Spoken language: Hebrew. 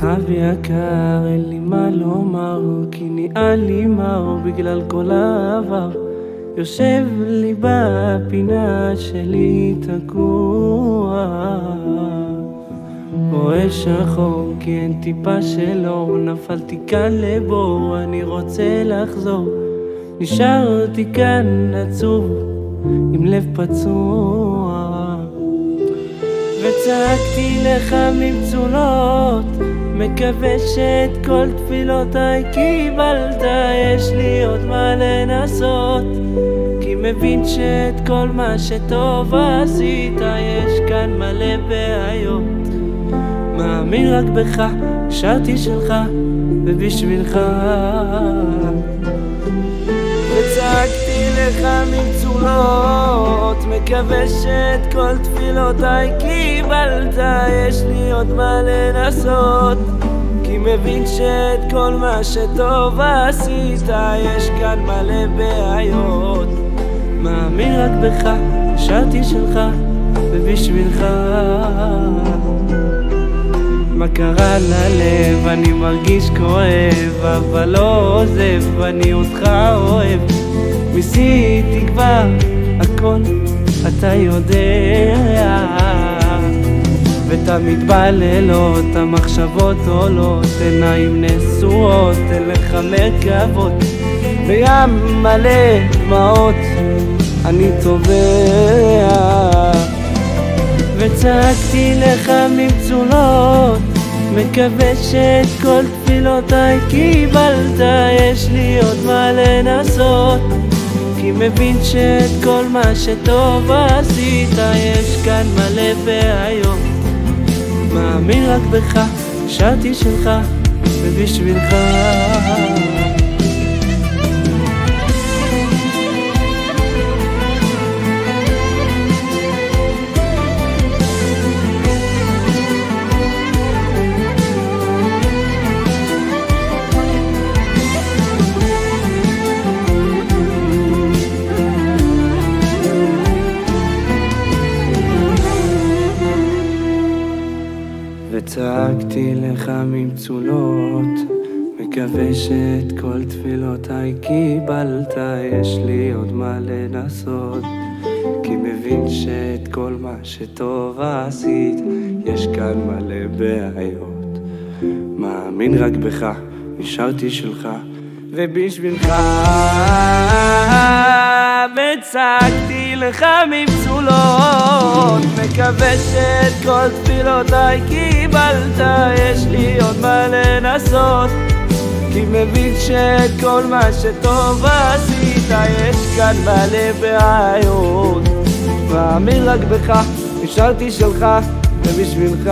אבי יקר, אין לי מה לומר, כי נהיה לי מר בגלל כל העבר. יושב לי בפינה שלי תקוע, רואה שחור כי אין טיפה של אור. נפלתי כאן לבור, אני רוצה לחזור. נשארתי כאן עצוב עם לב פצוע, וצעקתי לך ממצולות, מקווה שאת כל תפילותיי קיבלת. יש לי עוד מה לנסות, כי מבין שאת כל מה שטוב עשית. יש כאן מלא בעיות, מאמין רק בך, נשארתי שלך ובשבילך. וצעקתי לך ממצולות, מקווה שאת כל תפילותיי קיבלת. יש לי עוד מה לנסות, כי מבין שאת כל מה שטוב עשית. יש כאן מלא בעיות, מאמין רק בך, נשארתי שלך ובשבילך. מה קרה ללב? אני מרגיש כואב, אבל לא עוזב, אני אותך אוהב. ניסיתי כבר הכל, אתה יודע, ותמיד בלילות המחשבות עולות. עיניים נשואות אליך מרכבות, בים מלא דמעות אני טובע. וצעקתי לך ממצולות, מקווה שאת כל תפילותיי קיבלת. יש לי עוד מה לנסות, כי מבין שאת כל מה שטוב עשית. יש כאן מלא בעיות, מאמין רק בך, נשארתי שלך ובשבילך. וצעקתי לך ממצולות, מקווה שאת כל תפילותיי קיבלת. יש לי עוד מה לנסות, כי מבין שאת כל מה שטוב עשית. יש כאן מלא בעיות, מאמין רק בך, נשארתי שלך ובשבילך. וצעקתי לך ממצולות, מקווה שאת כל תפילותיי קיבלת. יש לי עוד מה לנסות, כי מבין שאת כל מה שטוב עשית. יש כאן מלא בעיות, מאמין רק בך, נשארתי שלך ובשבילך.